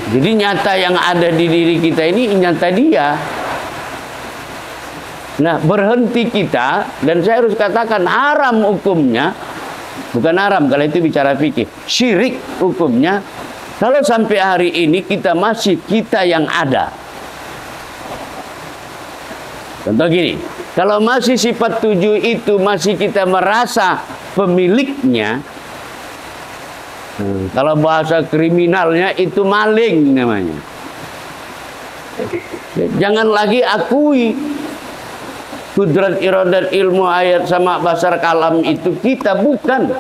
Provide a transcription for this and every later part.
Jadi nyata yang ada di diri kita ini nyata dia. Nah, berhenti kita, dan saya harus katakan haram hukumnya, bukan haram kalau itu bicara fikih, syirik hukumnya, kalau sampai hari ini kita masih kita yang ada. Contoh gini, kalau masih sifat 7 itu masih kita merasa pemiliknya, kalau bahasa kriminalnya itu maling namanya. Jangan lagi akui kudrat, iradat, ilmu, ayat sama basar kalam itu kita bukan.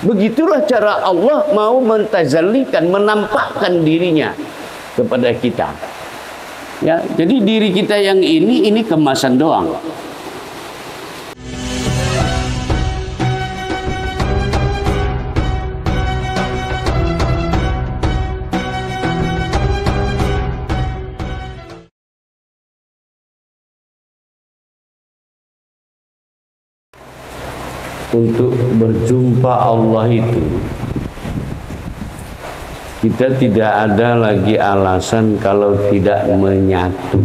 Begitulah cara Allah mau mentazallikan, menampakkan dirinya kepada kita. Ya, jadi diri kita yang ini kemasan doang. Untuk berjumpa Allah itu kita tidak ada lagi alasan kalau tidak menyatu.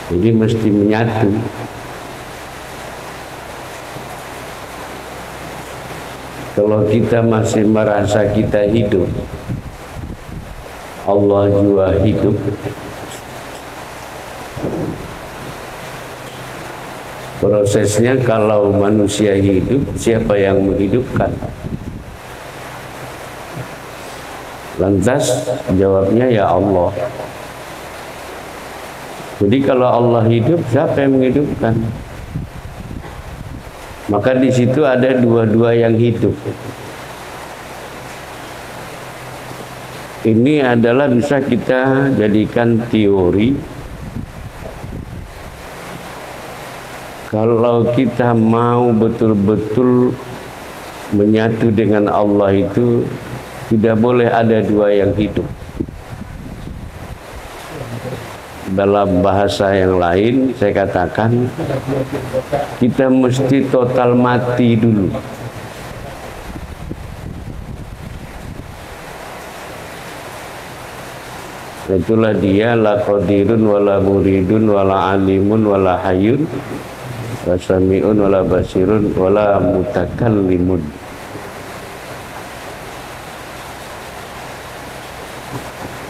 Jadi mesti menyatu. Kalau kita masih merasa kita hidup, Allah juga hidup, prosesnya kalau manusia hidup, siapa yang menghidupkan? Lantas jawabnya ya Allah. Jadi kalau Allah hidup, siapa yang menghidupkan? Maka di situ ada dua-dua yang hidup. Ini adalah bisa kita jadikan teori. Kalau kita mau betul-betul menyatu dengan Allah itu, tidak boleh ada dua yang hidup. Dalam bahasa yang lain, saya katakan, kita mesti total mati dulu. Itulah dia, la qadirun wala muridun wala alimun wala hayyun wa sami'un wala basirun wala mutakallimun.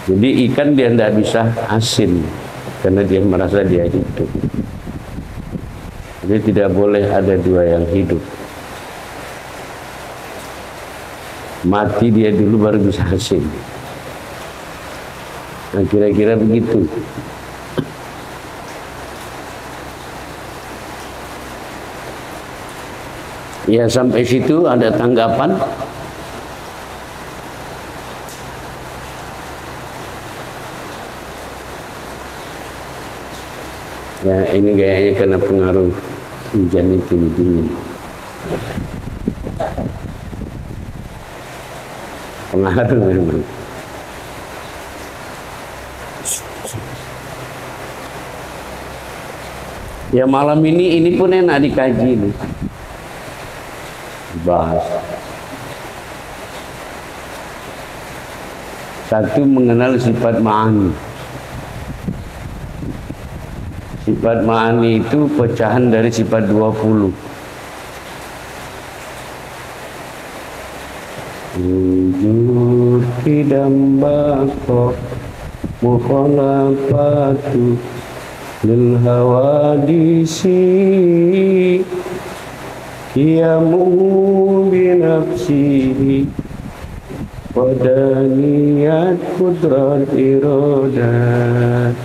Jadi ikan dia tidak bisa asin karena dia merasa dia hidup. Jadi tidak boleh ada dua yang hidup. Mati dia dulu baru bisa asin. Nah, kira-kira begitu. Ya, sampai situ ada tanggapan? Ya, ini kayaknya karena pengaruh hujan itu dingin. Pengaruh memang. Ya, malam ini pun enak dikaji nih. Bahas. Satu, mengenal sifat ma'ani. Sifat ma'ani itu pecahan dari sifat 20. Wujud idam bako mukhalafatu lil hawadisi qiyamu binafsihi wadaniyat kudrat iradat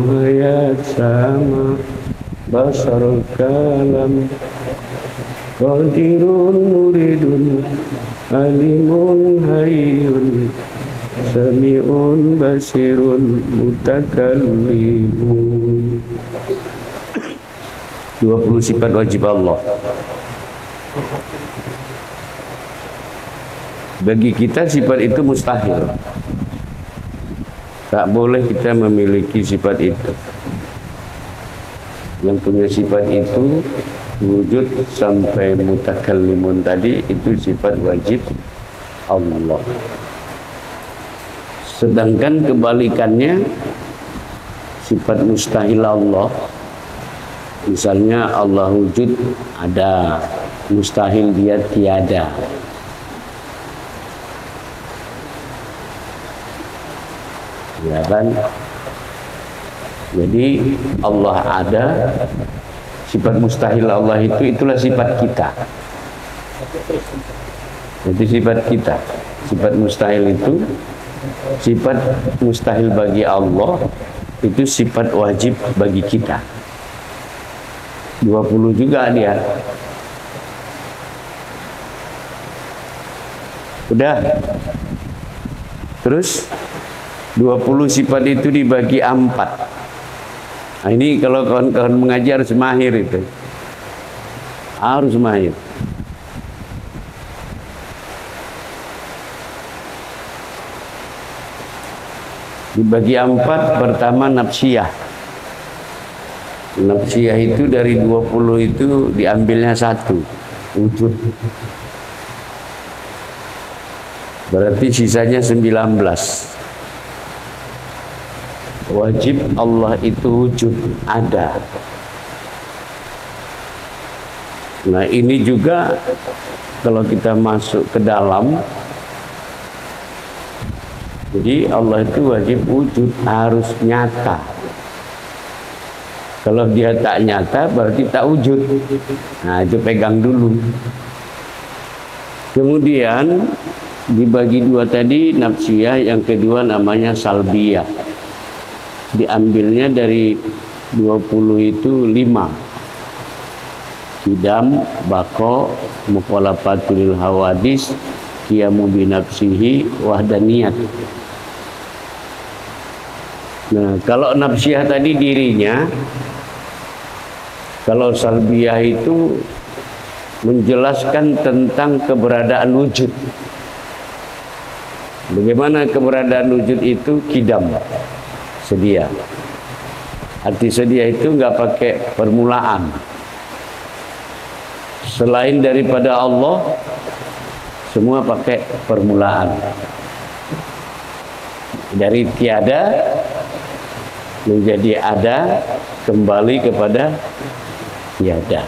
hayat sama basar kalam qadirun muridun alimun hayyun sami'un basirun mutakallimun. 20 sifat wajib Allah. Bagi kita sifat itu mustahil. Tak boleh kita memiliki sifat itu. Yang punya sifat itu wujud sampai mutakallimun tadi itu sifat wajib Allah. Sedangkan kebalikannya sifat mustahil Allah, misalnya Allah wujud ada, mustahil dia tiada. Ya kan? Jadi Allah ada, sifat mustahil Allah itulah sifat kita. Itu sifat kita. Sifat mustahil itu sifat mustahil bagi Allah, itu sifat wajib bagi kita. 20 juga dia. Udah. Terus 20 sifat itu dibagi 4. Nah, ini kalau kawan-kawan mengaji harus mahir itu. Harus mahir. Dibagi 4, pertama nafsiyah. Nafsiyah itu dari 20 itu diambilnya 1, wujud. Berarti sisanya 19. Wajib Allah itu wujud, ada. Nah ini juga kalau kita masuk ke dalam, jadi Allah itu wajib wujud, harus nyata. Kalau dia tak nyata berarti tak wujud. Nah itu pegang dulu. Kemudian dibagi 2 tadi nafsiyah, yang kedua namanya salbiyah. Diambilnya dari 20 itu 5. Kidam, bako, mukhalafatul hawadis, qiyamu binafsihi, wahdaniyat. Nah, kalau nafsiyah tadi dirinya, kalau salbiyah itu menjelaskan tentang keberadaan wujud. Bagaimana keberadaan wujud itu? Kidam, sedia. Arti sedia itu nggak pakai permulaan. Selain daripada Allah, semua pakai permulaan. Dari tiada menjadi ada, kembali kepada tiada.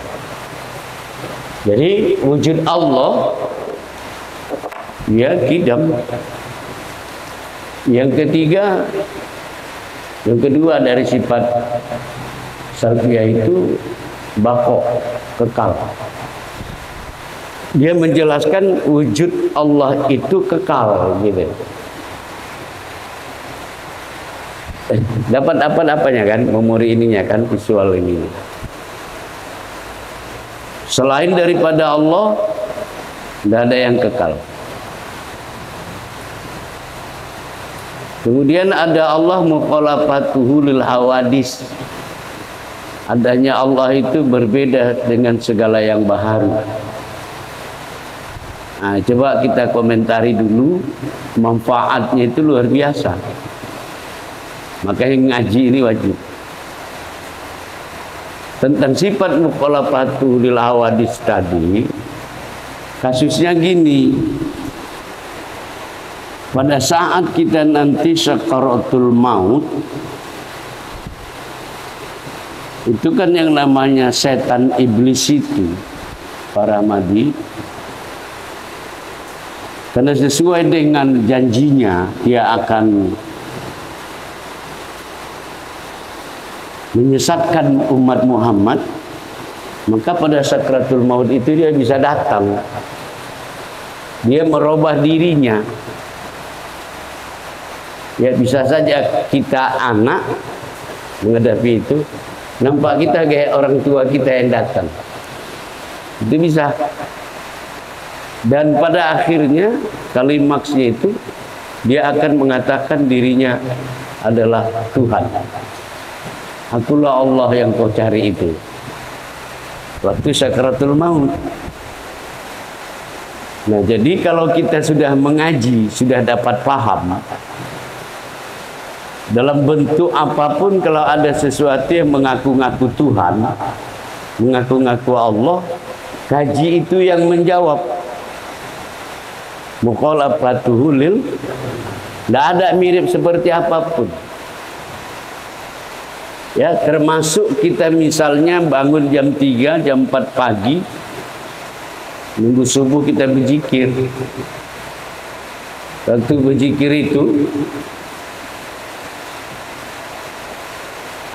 Jadi wujud Allah ya kidam. Yang ketiga, yang kedua dari sifat salbiyah itu bako, kekal. Dia menjelaskan wujud Allah itu kekal gitu. Dapat apa-apanya kan, memori ininya kan, visual ini. Selain daripada Allah, tidak ada yang kekal. Kemudian ada Allah mukhalafatuhu lil hawadis. Adanya Allah itu berbeda dengan segala yang baharu. Nah, coba kita komentari dulu, manfaatnya itu luar biasa. Makanya ngaji ini wajib. Tentang sifat mukhalafatuhu lil hawadis tadi, kasusnya gini. Pada saat kita nanti sakaratul maut, itu kan yang namanya setan iblis itu, para madi, karena sesuai dengan janjinya dia akan menyesatkan umat Muhammad, maka pada sakratul maut itu dia bisa datang, dia merubah dirinya. Ya bisa saja kita anak menghadapi itu, nampak kita kayak orang tua kita yang datang. Itu bisa. Dan pada akhirnya, klimaksnya itu, dia akan mengatakan dirinya adalah Tuhan. Akulah Allah yang kau cari itu. Waktu sakratul maut. Nah jadi kalau kita sudah mengaji, sudah dapat paham, dalam bentuk apapun, kalau ada sesuatu yang mengaku-ngaku Tuhan, mengaku-ngaku Allah, kaji itu yang menjawab. Mukhalafatuhu lil, tidak ada mirip seperti apapun. Ya, termasuk kita misalnya bangun jam 3, jam 4 pagi, nunggu subuh kita berzikir. Waktu berzikir itu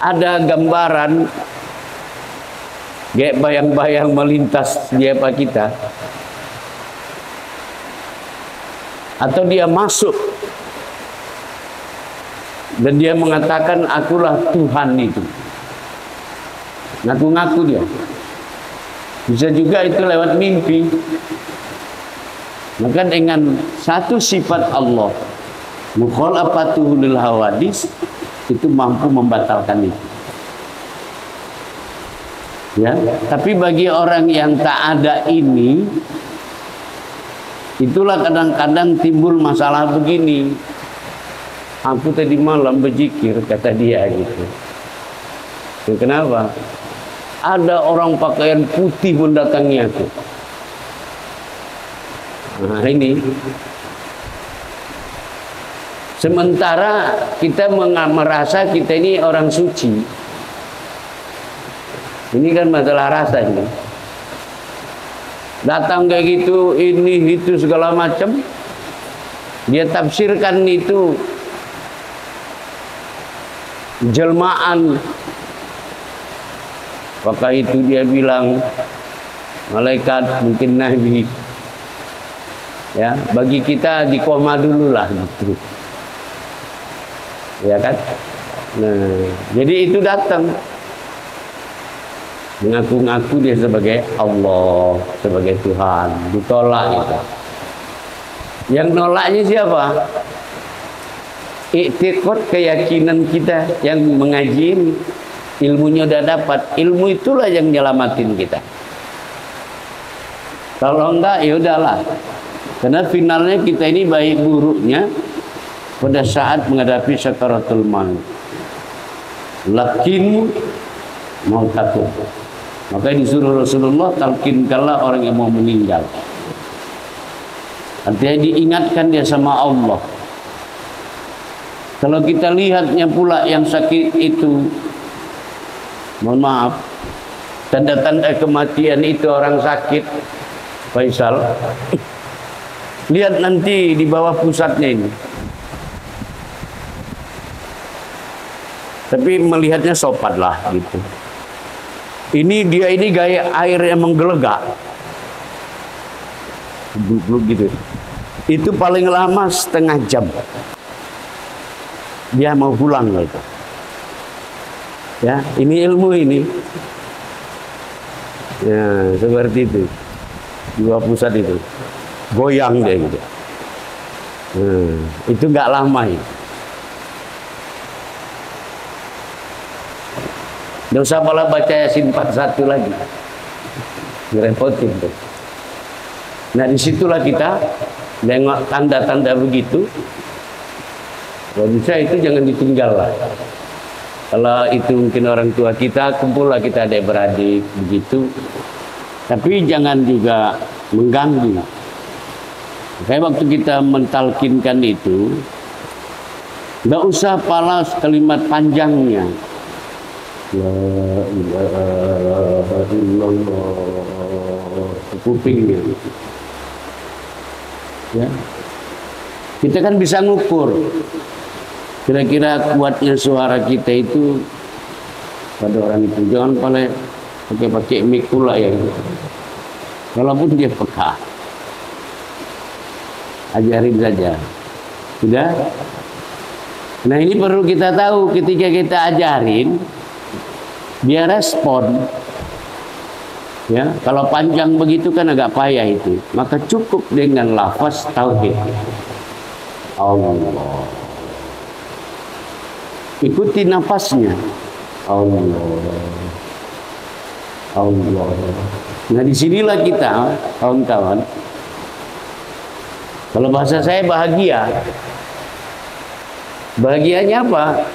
ada gambaran kayak bayang-bayang melintas di apa kita, atau dia masuk dan dia mengatakan akulah Tuhan itu, ngaku-ngaku dia. Bisa juga itu lewat mimpi. Maka dengan satu sifat Allah, mukhalafatuhu lil hawadis, itu mampu membatalkan itu. Ya, tapi bagi orang yang tak ada ini, itulah kadang-kadang timbul masalah begini. Aku tadi malam berzikir, kata dia gitu. Ya, kenapa? Ada orang pakaian putih mendatangi aku. Nah ini. Sementara kita merasa kita ini orang suci. Ini kan masalah rasa ini. Datang kayak gitu, ini itu segala macam. Dia tafsirkan itu jelmaan. Maka itu dia bilang malaikat, mungkin nabi. Ya, bagi kita di koma dulu lah gitu. Ya kan? Nah, jadi itu datang mengaku-ngaku dia sebagai Allah, sebagai Tuhan, ditolak itu. Yang nolaknya siapa? Iktikad, keyakinan kita yang mengaji ini. Ilmunya udah dapat, ilmu itulah yang nyelamatin kita. Kalau enggak ya udahlah. Karena finalnya kita ini baik buruknya pada saat menghadapi sakaratul maut. Lakin mau takut. Maka disuruh Rasulullah talkinkanlah orang yang mau meninggal. Artinya diingatkan dia sama Allah. Kalau kita lihatnya pula yang sakit itu, mohon maaf, tanda-tanda kematian itu orang sakit, Faisal, lihat nanti di bawah pusatnya ini. Tapi melihatnya sopan lah gitu. Ini dia ini gaya air yang menggelegak. Bluk gitu. Itu paling lama setengah jam. Dia mau pulang gitu. Ya, ini ilmu ini. Ya, seperti itu. Dua pusat itu. Goyang dia gitu. Itu nggak lama ya. Nggak usah malah baca Yasin 41 lagi. Ngerepotin tuh. Nah disitulah kita nengok tanda-tanda begitu. Kalau bisa itu jangan ditinggal lah. Kalau itu mungkin orang tua kita, kumpul lah kita adik-beradik begitu. Tapi jangan juga mengganggu. Kayak waktu kita mentalkinkan itu, nggak usah palas kalimat panjangnya. La ilaha illallah, kupingnya. Ya, kita kan bisa ngukur. Kira-kira kuatnya suara kita itu pada orang itu. Jangan pakai mic pula ya. Walaupun dia peka, ajarin saja. Sudah. Nah ini perlu kita tahu ketika kita ajarin, dia respon. Ya, kalau panjang begitu kan agak payah itu. Maka cukup dengan lafaz tauhid. Allah. Ikuti nafasnya. Allah. Allah. Nah disinilah kita, kawan-kawan. Kalau bahasa saya bahagia. Bahagianya apa?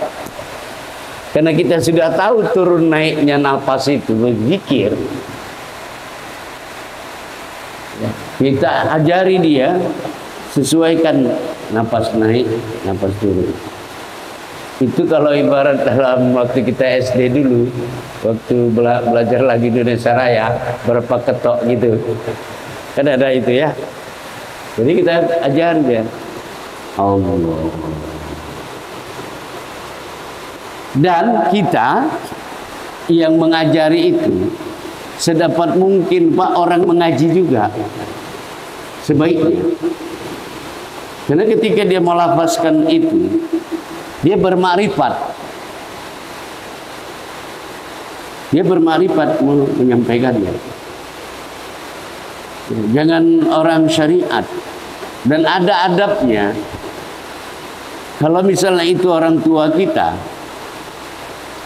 Karena kita sudah tahu turun naiknya nafas itu berzikir. Kita ajari dia, sesuaikan nafas naik, nafas turun. Itu kalau ibarat dalam waktu kita SD dulu, waktu belajar lagi di Indonesia Raya, berapa ketok gitu. Kan ada itu ya. Jadi kita ajarin dia. Allah. Dan kita yang mengajari itu sedapat mungkin Pak orang mengaji juga sebaiknya. Karena ketika dia melafazkan itu, dia bermakrifat. Dia bermakrifat menyampaikannya. Jangan orang syariat. Dan ada adabnya. Kalau misalnya itu orang tua kita,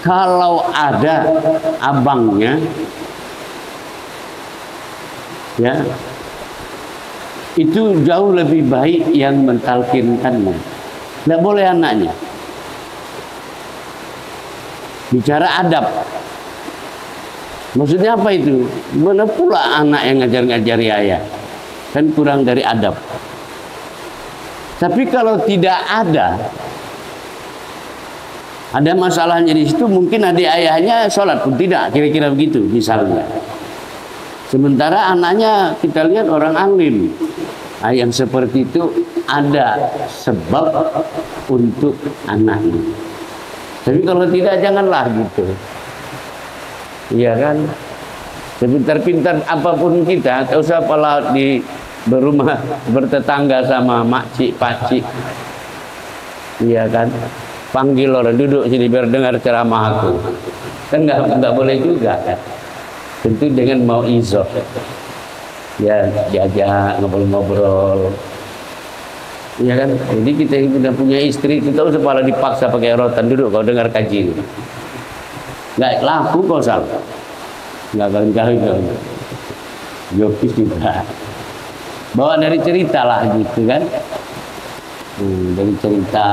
kalau ada abangnya, ya, itu jauh lebih baik yang mentalkinkannya. Tidak boleh anaknya. Bicara adab. Maksudnya apa itu? Mana pula anak yang ngajar-ngajari ayah? Kan kurang dari adab. Tapi kalau tidak ada masalahnya di situ, mungkin adik ayahnya sholat pun tidak, kira-kira begitu misalnya. Sementara anaknya kita lihat orang alim. Nah, yang seperti itu ada sebab untuk anaknya. Tapi kalau tidak, janganlah gitu. Iya kan? Sepintar-pintar apapun kita, tak usah pala di berumah bertetangga sama makcik, pakcik. Iya kan? Panggil orang, duduk sini biar dengar ceramah aku. Kan nggak boleh juga kan. Tentu dengan mau izoh. Ya diajak ngobrol-ngobrol. Iya kan? Jadi kita yang sudah punya istri, kita usah pala dipaksa pakai rotan, duduk kau dengar kaji. Nggak laku kau salah. Nggak kawin kau. Jokis juga. Bawa dari cerita lah gitu kan. Dari cerita.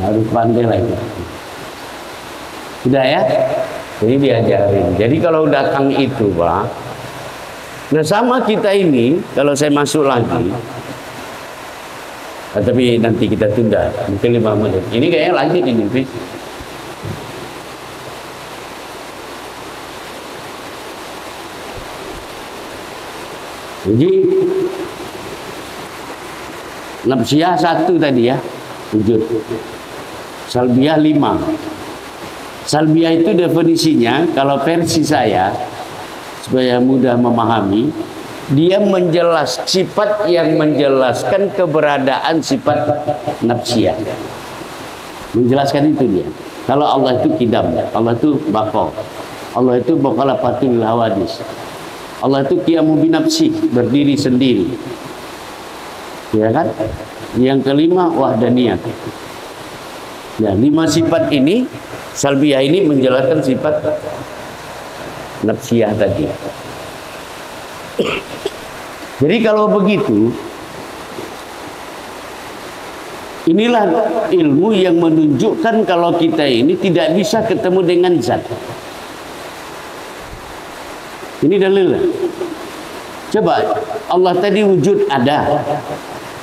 Harus pandai lagi. Sudah ya? Jadi diajarin. Jadi kalau datang itu Pak, nah sama kita ini, kalau saya masuk lagi, tapi nanti kita tunda, mungkin 5 menit. Ini kayaknya lanjut ini, Fis. Jadi nafsiyah 1 tadi ya, wujud. Salbiah 5. Salbiah itu definisinya, kalau versi saya, supaya mudah memahami, dia sifat yang menjelaskan keberadaan sifat nafsiyah. Menjelaskan itu dia. Kalau Allah itu kidam, Allah itu baqo, Allah itu mukhalafatul hawadis, Allah itu qiyamu binafsi, berdiri sendiri. Ya kan? Yang kelima wahdaniyat. Ya, 5 sifat ini, salbiyah ini menjelaskan sifat nafsiyah tadi. Jadi kalau begitu, inilah ilmu yang menunjukkan kalau kita ini tidak bisa ketemu dengan zat. Ini dalil. Coba, Allah tadi wujud ada.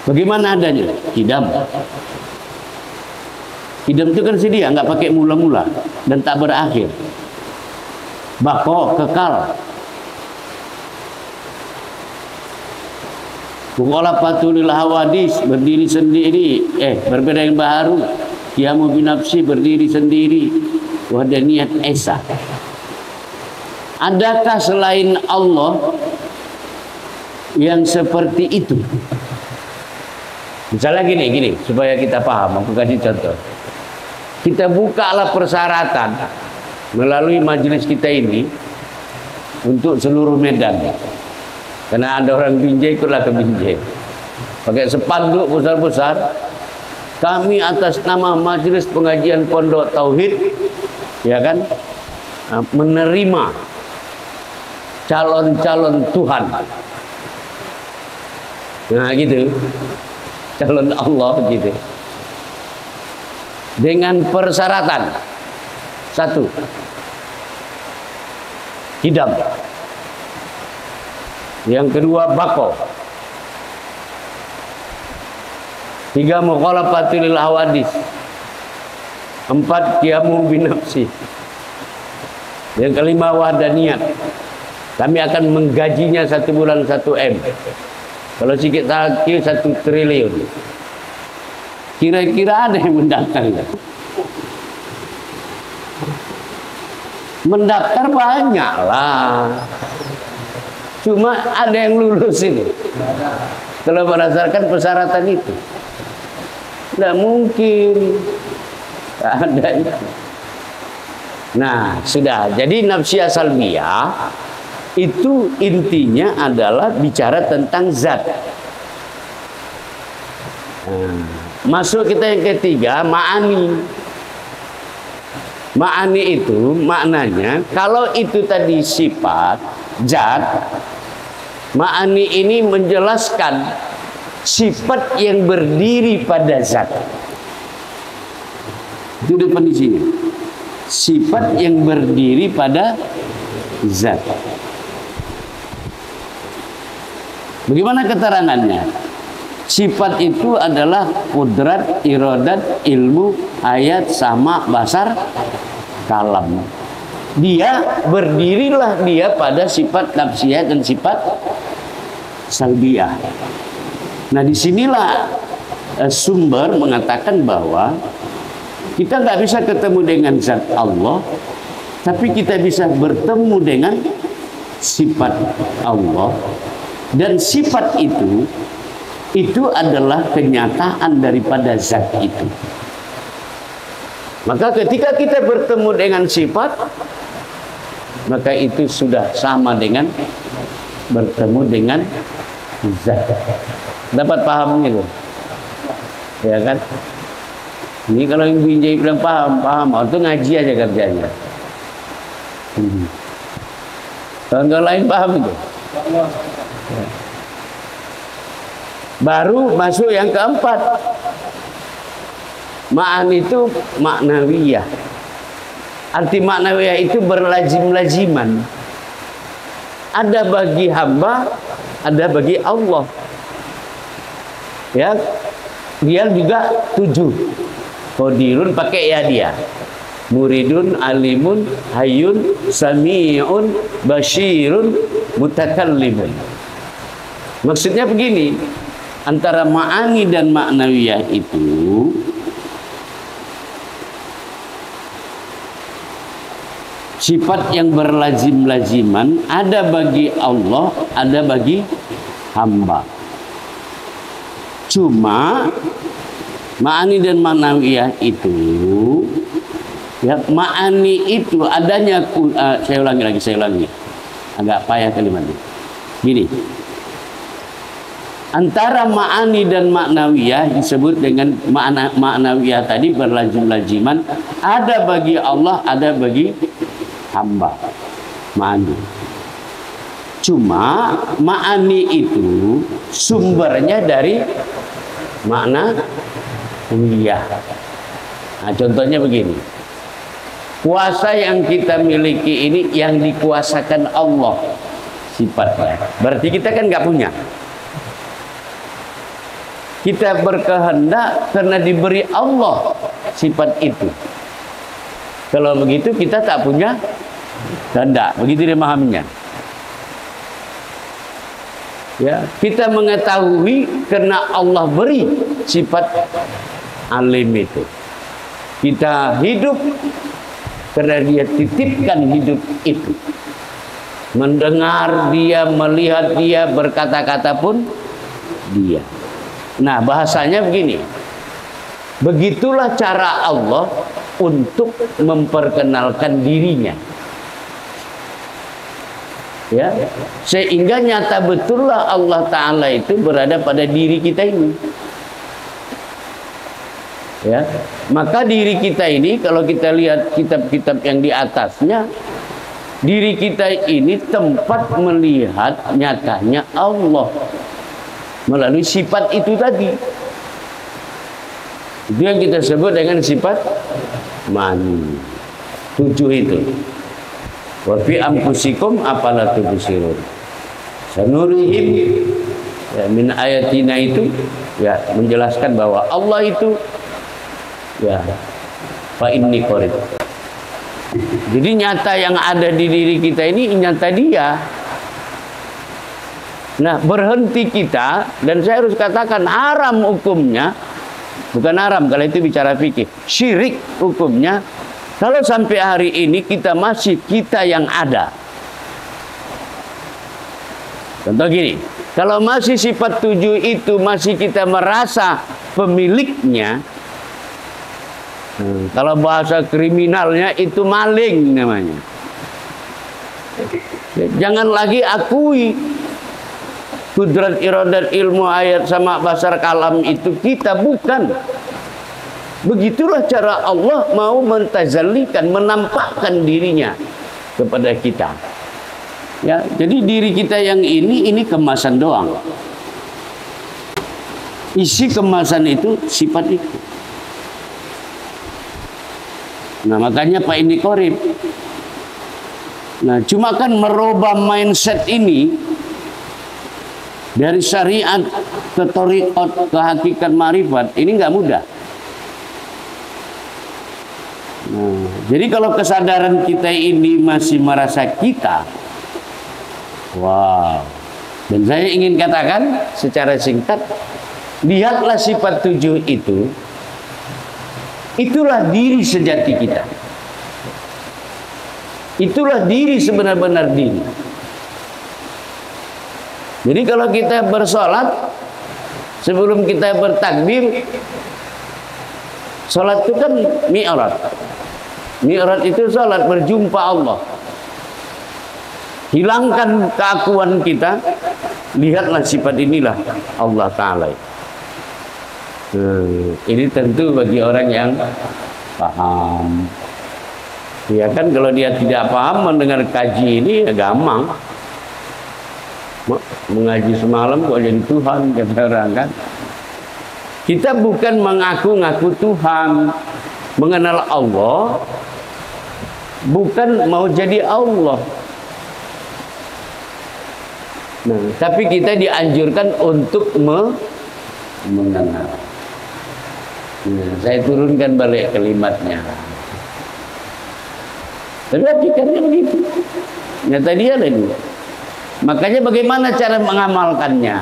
Bagaimana adanya? Kidam. Kidam itu kan sedia, nggak pakai mula-mula dan tak berakhir. Baqo, kekal. Mukhalafatul hawadis, berdiri sendiri, berbeda yang baru. Qiyamu binafsi, berdiri sendiri. Wahdaniyat esa. Adakah selain Allah yang seperti itu? Misalnya gini, supaya kita paham, aku kasih contoh. Kita bukalah persyaratan melalui majelis kita ini untuk seluruh Medan. Karena ada orang Binjai, ikutlah ke Binjai. Pakai spanduk besar-besar. Kami atas nama Majelis Pengajian Pondok Tauhid, ya kan, menerima calon-calon Tuhan. Nah gitu. calon Allah gitu. Dengan persyaratan satu, hidam. Yang kedua, bako. Tiga, mukhalafatul hawadis. Empat, qiyamu binafsi. Yang kelima, wahdaniyat. Kami akan menggajinya 1 bulan 1 M. Kalau sikit lagi 1 triliun. Kira-kira ada yang mendaftar? Mendaftar banyak lah. Cuma ada yang lulus ini. Kalau berdasarkan persyaratan itu. Tidak mungkin. Tidak ada itu. Nah, sudah. Jadi nafsiyah salbiyah itu intinya adalah bicara tentang zat. Masuk kita yang ketiga, ma'ani. Ma'ani itu maknanya, kalau itu tadi sifat, zat, ma'ani ini menjelaskan sifat yang berdiri pada zat. Itu depan di sini. Sifat yang berdiri pada zat. Bagaimana keterangannya? Sifat itu adalah kudrat, iradat, ilmu, ayat, sama, basar, kalam. Dia berdirilah dia pada sifat nafsiyah dan sifat salbiyah. Nah, disinilah sumber mengatakan bahwa kita nggak bisa ketemu dengan zat Allah, tapi kita bisa bertemu dengan sifat Allah. Dan sifat itu adalah kenyataan daripada zat itu. Maka ketika kita bertemu dengan sifat, maka itu sudah sama dengan bertemu dengan zat. Dapat paham gitu? Ya kan? Ini kalau yang binjai bilang paham, itu ngaji aja kerjanya. Kalau nggak lain paham itu. Baru masuk yang keempat. Ma'an itu maknawiyah. Arti maknawiyah itu berlazim-laziman. Ada bagi hamba, ada bagi Allah. Ya, dia juga 7. Qadirun pakai ya dia. Muridun, alimun, hayyun, sami'un, basyirun, mutakallimun. Maksudnya begini, antara ma'ani dan maknawiyah itu sifat yang berlazim-laziman, ada bagi Allah, ada bagi hamba. Cuma ma'ani dan maknawiyah itu, ya, ma'ani itu adanya, saya ulangi, agak payah kalimatnya. Gini, antara ma'ani dan maknawiyah disebut dengan maknawiyah tadi berlazim-laziman, ada bagi Allah, ada bagi hamba. Ma'ani. Cuma ma'ani itu sumbernya dari makna wiyah. Nah, contohnya begini. Kuasa yang kita miliki ini yang dikuasakan Allah sifatnya. Berarti kita kan nggak punya. Kita berkehendak karena diberi Allah sifat itu. Kalau begitu kita tak punya kehendak. Begitu dia memahaminya. Ya, kita mengetahui karena Allah beri sifat alim itu. Kita hidup karena dia titipkan hidup itu. Mendengar dia, melihat dia, berkata-kata pun dia. Nah, bahasanya begini. Begitulah cara Allah untuk memperkenalkan dirinya. Ya, sehingga nyata betullah Allah Ta'ala itu berada pada diri kita ini. Ya, maka diri kita ini, kalau kita lihat kitab-kitab yang di atasnya, diri kita ini tempat melihat nyatanya Allah melalui sifat itu tadi. Itu yang kita sebut dengan sifat ma'ani. 7 itu. Wa fi anfusikum afala tubsirun. Sanurihim ya, min ayatina itu ya menjelaskan bahwa Allah itu ya fa inni qarib. Jadi nyata yang ada di diri kita ini nyata dia. Nah, berhenti kita, dan saya harus katakan haram hukumnya, bukan haram kalau itu bicara fikih, syirik hukumnya kalau sampai hari ini kita masih kita yang ada. Contoh gini, kalau masih sifat 7 itu masih kita merasa pemiliknya, kalau bahasa kriminalnya itu maling namanya. Jangan lagi akui kudrat, iradat, ilmu, ayat, sama, basar, kalam itu kita bukan. Begitulah cara Allah mau mentazallikan, menampakkan dirinya kepada kita. Ya, jadi diri kita yang ini kemasan doang. Isi kemasan itu sifat itu. Nah, makanya Pak ini korib. Nah, cuma kan merubah mindset ini dari syariat ke thariqat ke hakikat marifat ini nggak mudah. Nah, jadi kalau kesadaran kita ini masih merasa kita, wow. Dan saya ingin katakan secara singkat, lihatlah sifat 7 itu, itulah diri sejati kita. Itulah diri sebenar-benar diri. Jadi kalau kita bersolat, sebelum kita bertakbir, solat itu kan mi'raj. Mi'raj itu solat berjumpa Allah. Hilangkan keakuan kita, lihatlah sifat inilah Allah Ta'ala. Ini tentu bagi orang yang paham. Ya kan, kalau dia tidak paham mendengar kaji ini ya gampang. Mengaji semalam kok jadi Tuhan, kata orang kan. Kita bukan mengaku-ngaku Tuhan, mengenal Allah, bukan mau jadi Allah. Nah, tapi kita dianjurkan untuk mengenal. Nah, saya turunkan balik kalimatnya. Tapi hakikatnya begitu. Nyata dia lagi. Makanya bagaimana cara mengamalkannya?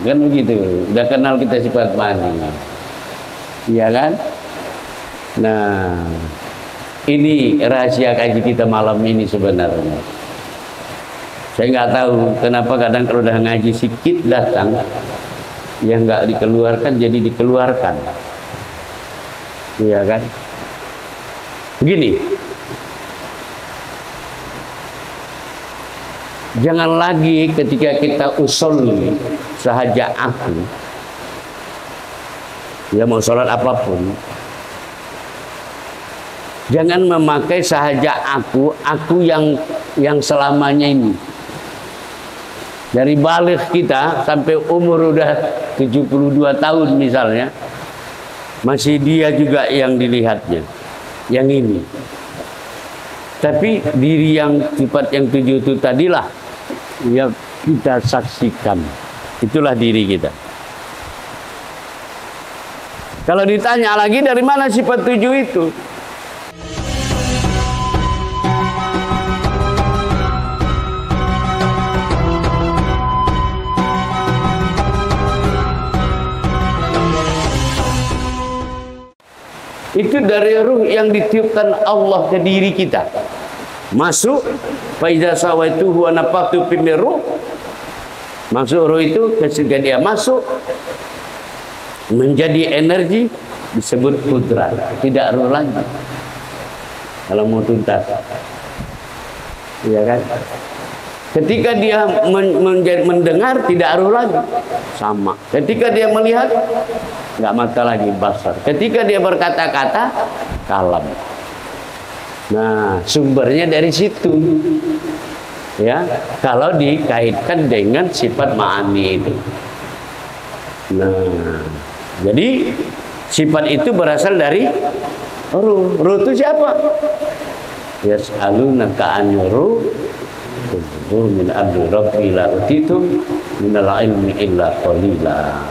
Kan begitu. Udah kenal kita sifat mana? Iya kan? Nah, ini rahasia kaji kita malam ini sebenarnya. Saya nggak tahu kenapa kadang kalau udah ngaji sedikit datang, yang nggak dikeluarkan jadi dikeluarkan. Iya kan? Begini. Jangan lagi ketika kita usul sahaja aku, ya mau sholat apapun, jangan memakai sahaja aku yang selamanya ini. Dari balik kita sampai umur udah 72 tahun misalnya, masih dia juga yang dilihatnya, yang ini. Tapi diri yang sifat yang 7 itu tadilah yang kita saksikan. Itulah diri kita. Kalau ditanya lagi dari mana sifat 7 itu? Itu dari ruh yang ditiupkan Allah ke diri kita. Masuk, fa iza sawaituhu wa nafakhtu fi min ruh. Masuk ruh itu ketika dia masuk menjadi energi disebut kudrat, tidak ruh lagi. Kalau mau tuntas. Iya kan? Ketika dia mendengar tidak ruh lagi. Sama. Ketika dia melihat nggak mata lagi, basar. Ketika dia berkata-kata, kalam. Nah, sumbernya dari situ. Ya, kalau dikaitkan dengan sifat ma'ani itu. Nah, jadi Sifat itu berasal dari ruh. Ruh itu siapa? Yas'alunaka 'anil ruh qul min amri rabbi la utitu minal ilmi illa qalila.